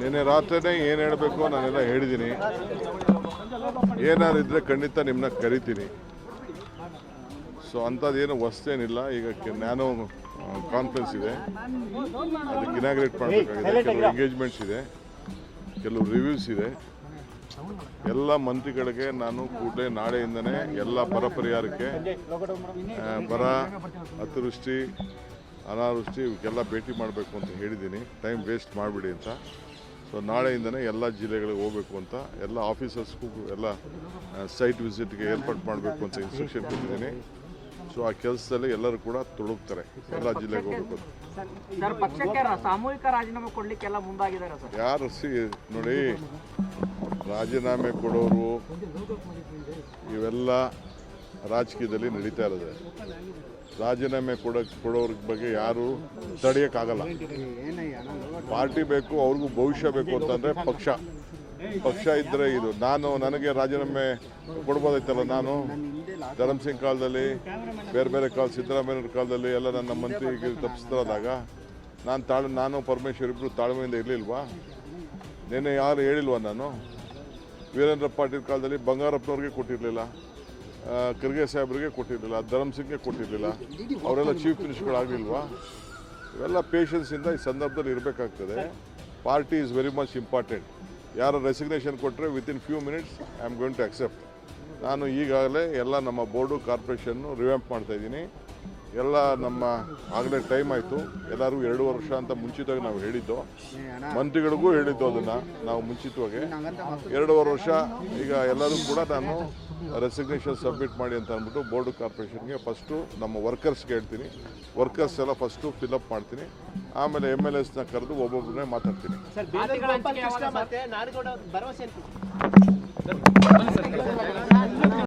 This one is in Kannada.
ನಿನ್ನೆ ರಾತ್ರಿನೇ ಏನು ಹೇಳಬೇಕು ನಾನೆಲ್ಲ ಹೇಳಿದ್ದೀನಿ. ಏನಾದ್ರು ಇದ್ದರೆ ಖಂಡಿತ ನಿಮ್ಮನ್ನ ಕರಿತೀನಿ. ಸೊ ಅಂಥದ್ದೇನು ಹೊಸ್ತೇನಿಲ್ಲ. ಈಗ ನ್ಯಾನೋ ಕಾನ್ಫರೆನ್ಸ್ ಇದೆ, ಅದಕ್ಕೆ ಇನಾಗ್ರೇಟ್ ಮಾಡಬೇಕಾಗಿದೆ. ಕೆಲವು ಎಂಗೇಜ್ಮೆಂಟ್ಸ್ ಇದೆ, ಕೆಲವು ರಿವ್ಯೂಸ್ ಇದೆ. ಎಲ್ಲ ಮಂತ್ರಿಗಳಿಗೆ ನಾನು ಕೂಡಲೇ ನಾಳೆಯಿಂದನೇ ಎಲ್ಲ ಬರ ಪರಿಹಾರಕ್ಕೆ, ಬರ, ಅತಿವೃಷ್ಟಿ, ಅನಾವೃಷ್ಟಿ ಇವಕ್ಕೆಲ್ಲ ಭೇಟಿ ಮಾಡಬೇಕು ಅಂತ ಹೇಳಿದ್ದೀನಿ. ಟೈಮ್ ವೇಸ್ಟ್ ಮಾಡಿಬಿಡಿ ಅಂತ. ಸೊ ನಾಳೆಯಿಂದನೇ ಎಲ್ಲ ಜಿಲ್ಲೆಗಳಿಗೆ ಹೋಗಬೇಕು ಅಂತ ಎಲ್ಲ ಆಫೀಸರ್ಸ್ಗೂ ಎಲ್ಲ ಸೈಟ್ ವಿಸಿಟ್ಗೆ ಏರ್ಪಾಡು ಮಾಡಬೇಕು ಅಂತ ಇನ್ಸ್ಟ್ರಕ್ಷನ್ ಕೊಟ್ಟಿದ್ದೀನಿ. ಸೊ ಆ ಕೆಲಸದಲ್ಲಿ ಎಲ್ಲರೂ ಕೂಡ ತೊಡಗ್ತಾರೆ, ಎಲ್ಲ ಜಿಲ್ಲೆಗೆ ಹೋಗಬೇಕು ಅಂತ. ಸಾಮೂಹಿಕ ರಾಜೀನಾಮೆ ಕೊಡ್ಲಿಕ್ಕೆಲ್ಲ ಮುಂದಾಗಿದ್ದಾರೆ ಸರ್. ಯಾರು ನೋಡಿ, ರಾಜೀನಾಮೆ ಕೊಡೋರು ಇವೆಲ್ಲ ರಾಜಕೀಯದಲ್ಲಿ ನಡೀತಾ ಇರೋದು. ರಾಜೀನಾಮೆ ಕೊಡೋರ ಬಗ್ಗೆ ಯಾರು ತಡೆಯೋಕ್ಕಾಗಲ್ಲ. ಪಾರ್ಟಿ ಬೇಕು, ಅವ್ರಿಗೂ ಭವಿಷ್ಯ ಬೇಕು ಅಂತಂದರೆ ಪಕ್ಷ ಇದ್ದರೆ ಇದು. ನನಗೆ ರಾಜೀನಾಮೆ ಕೊಡ್ಬೋದಾಯ್ತಲ್ಲ. ನಾನು ಧರ್ಮಸಿಂಗ್ ಕಾಲದಲ್ಲಿ, ಬೇರೆ ಕಾಲ, ಸಿದ್ದರಾಮಯ್ಯವ್ರ ಕಾಲದಲ್ಲಿ ಎಲ್ಲ ನನ್ನ ಮಂತ್ರಿಗೆ ತಪ್ಪಿಸ್ತಾರಾದಾಗ ನಾನು ಪರಮೇಶ್ವರ್ ಇಬ್ಬರು ತಾಳ್ಮೆಯಿಂದ ಇರಲಿಲ್ವಾ? ನಿನ್ನೆ ಯಾರು ಹೇಳಿಲ್ವಾ? ನಾನು ವೀರೇಂದ್ರ ಪಾಟೀಲ್ ಕಾಲದಲ್ಲಿ ಬಂಗಾರಪ್ಪನವ್ರಿಗೆ ಕೊಟ್ಟಿರಲಿಲ್ಲ, ಖರ್ಗೆ ಸಾಹೇಬ್ರಿಗೆ ಕೊಟ್ಟಿರಲಿಲ್ಲ, ಧರ್ಮಸಿಂಗ್ಗೆ ಕೊಟ್ಟಿರಲಿಲ್ಲ. ಅವರೆಲ್ಲ ಚೀಫ್ ಮಿನಿಸ್ಟರ್ಗಳಾಗಲಿಲ್ವಾ? ಇವೆಲ್ಲ ಪೇಷನ್ಸಿಂದ ಈ ಸಂದರ್ಭದಲ್ಲಿ ಇರಬೇಕಾಗ್ತದೆ. Party is very much important. ಯಾರು ರೆಸಿಗ್ನೇಷನ್ ಕೊಟ್ಟರೆ within few minutes I am going to accept. ನಾನು ಈಗಾಗಲೇ ಎಲ್ಲ ನಮ್ಮ ಬೋರ್ಡು, ಕಾರ್ಪೊರೇಷನ್ನು ರಿವ್ಯಾಂಪ್ ಮಾಡ್ತಾಯಿದ್ದೀನಿ. ಎಲ್ಲ ನಮ್ಮ ಆಗಲೇ ಟೈಮ್ ಆಯಿತು. ಎಲ್ಲರೂ 2 ವರ್ಷ ಅಂತ ಮುಂಚಿತವಾಗಿ ನಾವು ಹೇಳಿದ್ದು, ಮಂತ್ರಿಗಳಿಗೂ ಹೇಳಿದ್ದು ಅದನ್ನು ನಾವು ಮುಂಚಿತವಾಗಿ 2.5 ವರ್ಷ. ಈಗ ಎಲ್ಲರೂ ಕೂಡ ನಾನು ರೆಸಿಗ್ನೇಷನ್ ಸಬ್ಮಿಟ್ ಮಾಡಿ ಅಂತ ಅಂದ್ಬಿಟ್ಟು ಬೋರ್ಡು, ಕಾರ್ಪೊರೇಷನ್ಗೆ ಫಸ್ಟು ನಮ್ಮ ವರ್ಕರ್ಸ್ಗೆ ಹೇಳ್ತೀನಿ. ವರ್ಕರ್ಸ್ ಎಲ್ಲ ಫಸ್ಟು ಫಿಲಪ್ ಮಾಡ್ತೀನಿ. ಆಮೇಲೆ MLAsನ ಕರೆದು ಒಬ್ಬೊಬ್ಬರನ್ನೇ ಮಾತಾಡ್ತೀನಿ.